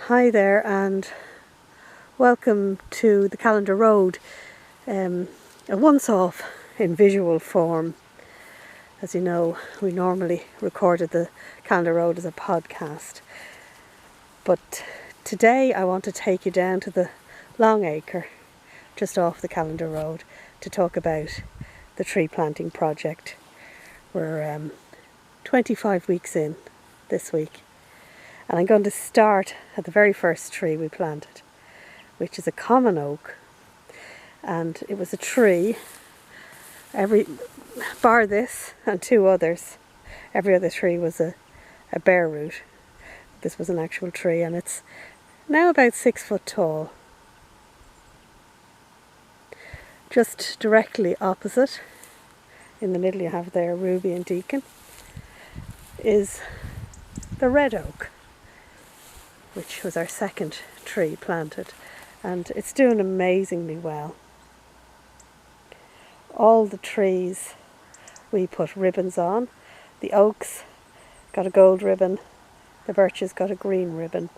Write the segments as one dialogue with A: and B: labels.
A: Hi there and welcome to the Calendar Road, a once-off in visual form. As you know, we normally recorded the Calendar Road as a podcast, but today I want to take you down to the Longacre, just off the Calendar Road, to talk about the tree planting project. We're 25 weeks in this week. And I'm going to start at the very first tree we planted, which is a common oak. And it was a tree, bar this and two others, every other tree was a bare root. This was an actual tree, and it's now about 6 foot tall. Just directly opposite, in the middle you have there Ruby and Deacon, is the red oak, which was our second tree planted, and it's doing amazingly well. All the trees we put ribbons on. The oaks got a gold ribbon, the birches got a green ribbon.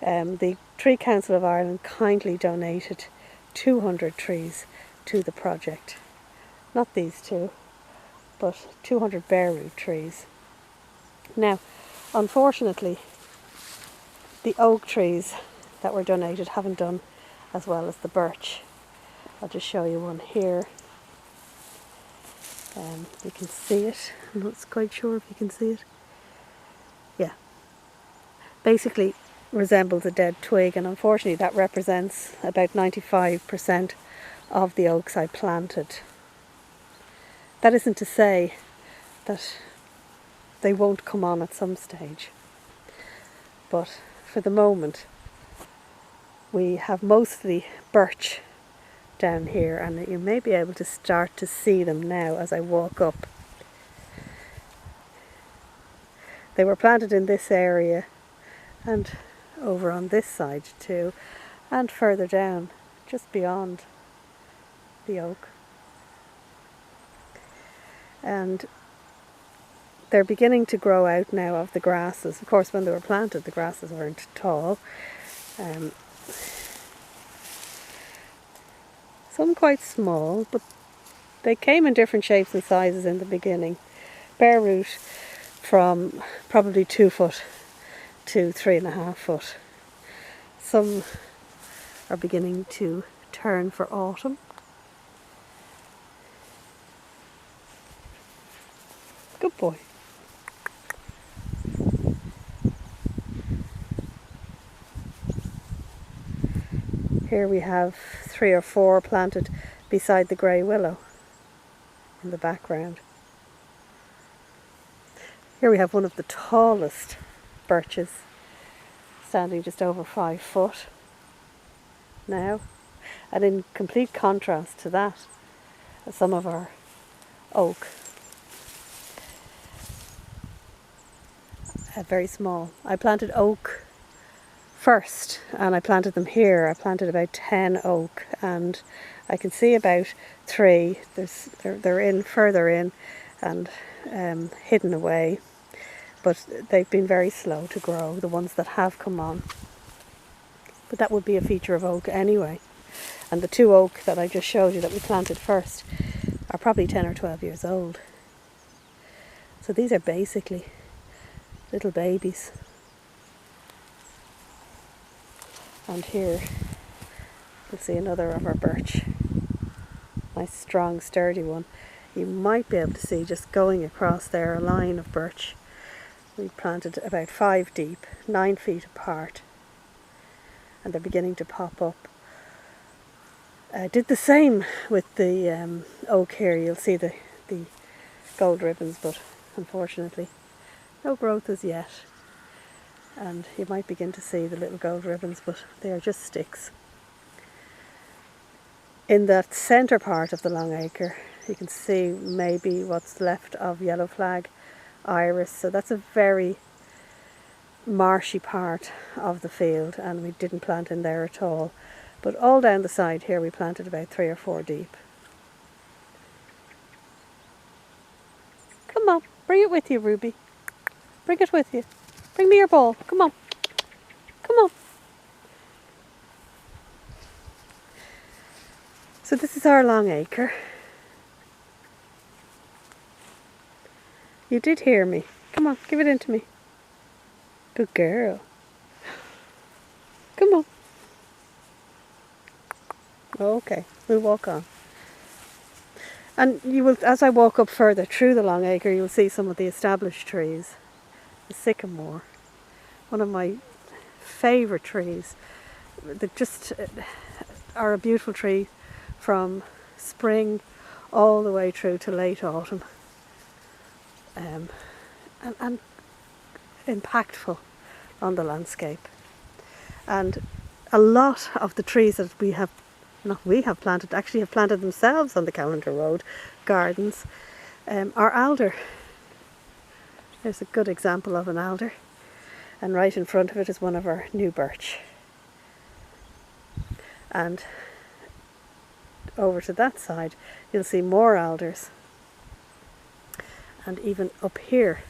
A: The Tree Council of Ireland kindly donated 200 trees to the project. Not these two, but 200 bare root trees. Now, unfortunately, the oak trees that were donated haven't done as well as the birch. I'll just show you one here. You can see it. I'm not quite sure if you can see it. Yeah. Basically resembles a dead twig, and unfortunately that represents about 95% of the oaks I planted. That isn't to say that they won't come on at some stage, but for the moment we have mostly birch down here, and you may be able to start to see them now as I walk up. They were planted in this area and over on this side too, and further down just beyond the oak. And they're beginning to grow out now of the grasses. Of course, when they were planted the grasses weren't tall. Some quite small, but they came in different shapes and sizes in the beginning. Bare root from probably 2 foot to 3.5 foot. Some are beginning to turn for autumn. Good boy. Here we have 3 or 4 planted beside the grey willow in the background. Here we have one of the tallest birches, standing just over 5 foot now. And in complete contrast to that, some of our oak. Very small. I planted oak first, and I planted them here. I planted about 10 oak, and I can see about 3. They're in further in and hidden away, but they've been very slow to grow, the ones that have come on. But that would be a feature of oak anyway. And the 2 oak that I just showed you that we planted first are probably 10 or 12 years old. So these are basically little babies. And here you'll see another of our birch. Nice strong sturdy one. You might be able to see just going across there a line of birch. We planted about 5 deep, 9 feet apart, and they're beginning to pop up. I did the same with the oak here. You'll see the gold ribbons, but unfortunately no growth as yet. And you might begin to see the little gold ribbons, but they are just sticks. In that centre part of the Longacre, you can see maybe what's left of yellow flag iris. So that's a very marshy part of the field, and we didn't plant in there at all. But all down the side here we planted about 3 or 4 deep. Come on, bring it with you, Ruby. Bring it with you. Bring me your ball. Come on. Come on. So this is our long acre. You did hear me. Come on, give it in to me. Good girl. Come on. Okay, we'll walk on. And you will, as I walk up further through the long acre, you'll see some of the established trees. The sycamore, one of my favourite trees. They just are a beautiful tree from spring all the way through to late autumn. And impactful on the landscape. And a lot of the trees that actually have planted themselves on the Callander Road gardens are alder. There's a good example of an alder, and right in front of it is one of our new birch. And over to that side you'll see more alders, and even up here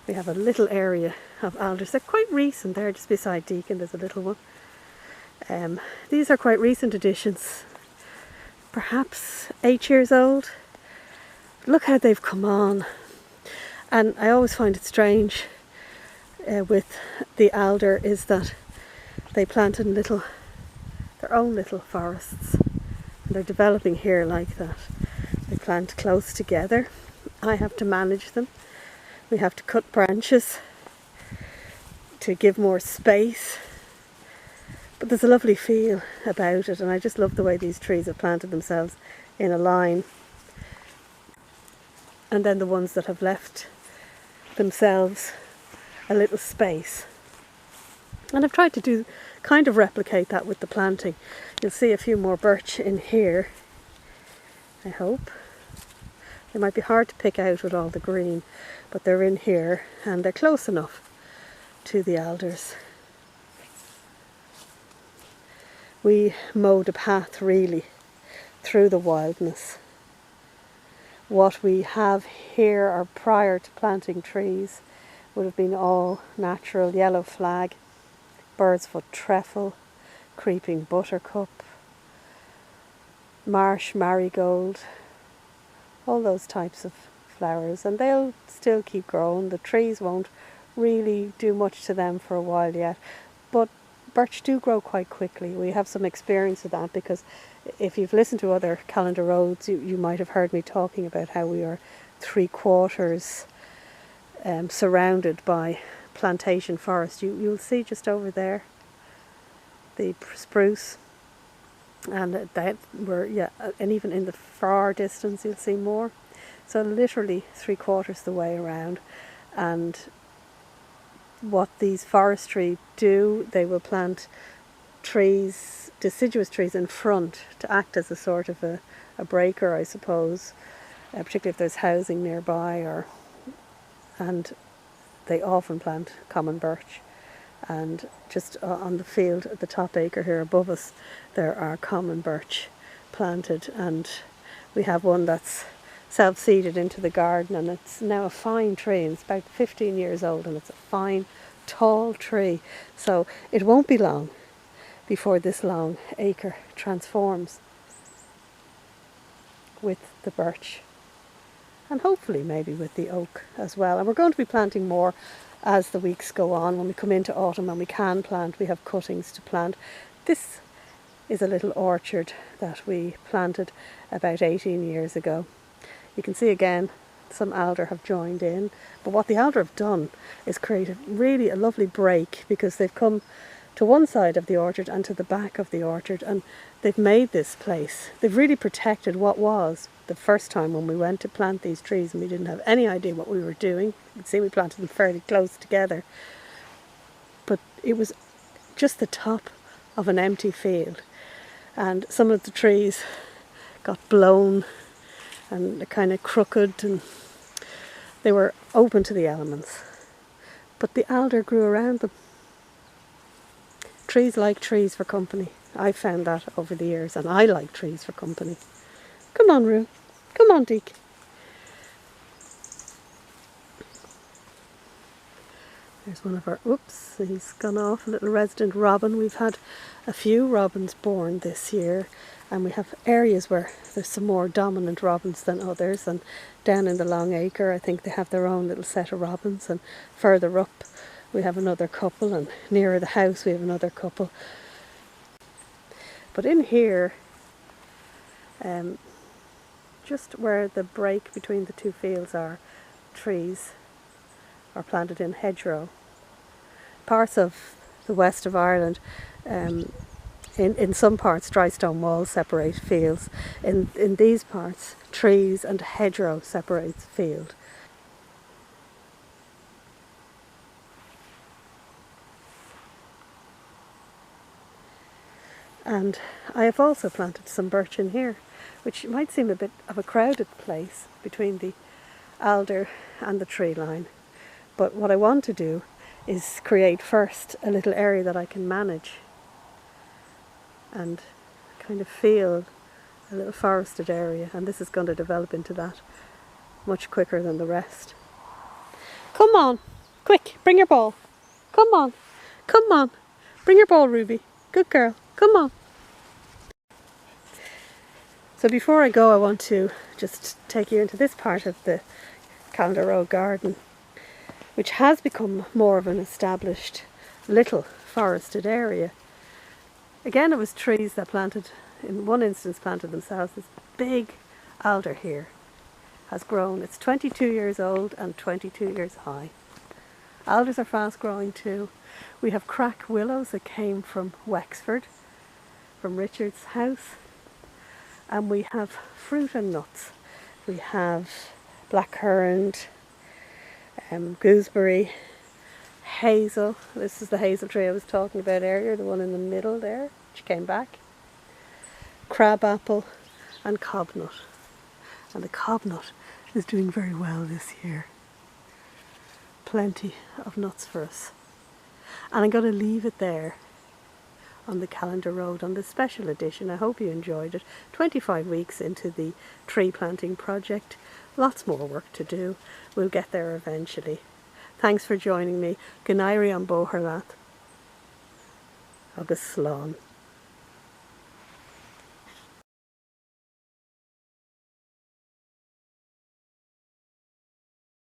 A: we have a little area of alders. They're quite recent. There just beside Deacon there's a little one. These are quite recent additions, perhaps 8 years old. Look how they've come on. And I always find it strange with the alder is that they planted in their own little forests, and they're developing here like that. They plant close together. I have to manage them. We have to cut branches to give more space. But there's a lovely feel about it, and I just love the way these trees have planted themselves in a line. And then the ones that have left themselves a little space. And I've tried to kind of replicate that with the planting. You'll see a few more birch in here, I hope. They might be hard to pick out with all the green, but they're in here and they're close enough to the alders. We mowed a path really through the wildness. What we have here are prior to planting trees would have been all natural: yellow flag, bird's foot trefoil, creeping buttercup, marsh marigold, all those types of flowers, and they'll still keep growing. The trees won't really do much to them for a while yet, but birch do grow quite quickly. We have some experience of that, because if you've listened to other Callander Roads, you might have heard me talking about how we are 3/4 surrounded by plantation forest. You'll see just over there the spruce, and and even in the far distance you'll see more. So literally 3/4 the way around. And what these forestry do, they will plant trees, deciduous trees in front to act as a sort of a breaker, I suppose, particularly if there's housing nearby, and they often plant common birch. And just on the field at the top acre here above us, there are common birch planted, and we have one that's self-seeded into the garden, and it's now a fine tree, and it's about 15 years old, and it's a fine tall tree. So it won't be long before this long acre transforms with the birch, and hopefully maybe with the oak as well. And we're going to be planting more as the weeks go on. When we come into autumn and we can plant, we have cuttings to plant. This is a little orchard that we planted about 18 years ago. You can see again some alder have joined in, but what the alder have done is create a lovely break, because they've come to one side of the orchard and to the back of the orchard, and they've made this place. They've really protected what was the first time when we went to plant these trees, and we didn't have any idea what we were doing. You can see we planted them fairly close together, but it was just the top of an empty field, and some of the trees got blown and kind of crooked, and they were open to the elements, but the alder grew around them. Trees like trees for company. I've found that over the years, and I like trees for company. Come on, Roo. Come on, Deke. There's one of our, oops, he's gone off, a little resident robin. We've had a few robins born this year, And we have areas where there's some more dominant robins than others, and down in the Long Acre I think they have their own little set of robins, and further up we have another couple, and nearer the house we have another couple. But in here, just where the break between the two fields are, trees are planted in hedgerow. Parts of the west of Ireland, in some parts dry stone walls separate fields. In these parts, trees and hedgerow separates field. And I have also planted some birch in here, which might seem a bit of a crowded place between the alder and the tree line. But what I want to do is create first a little area that I can manage and kind of feel a little forested area, and this is going to develop into that much quicker than the rest. Come on, quick, bring your ball. Come on, come on, bring your ball, Ruby. Good girl, come on. So before I go, I want to just take you into this part of the Callendar Road garden, which has become more of an established little forested area. Again, it was trees that planted, in one instance planted themselves. This big alder here has grown. It's 22 years old and 22 years high. Alders are fast growing too. We have crack willows that came from Wexford, from Richard's house. And we have fruit and nuts. We have blackcurrant, gooseberry, hazel. This is the hazel tree I was talking about earlier, the one in the middle there, which came back. Crabapple and cobnut. And the cobnut is doing very well this year. Plenty of nuts for us. And I'm going to leave it there on the Callendar Road on this special edition. I hope you enjoyed it. 25 weeks into the tree planting project. Lots more work to do. We'll get there eventually. Thanks for joining me. Gnairi an bóthar leat. Agus slán.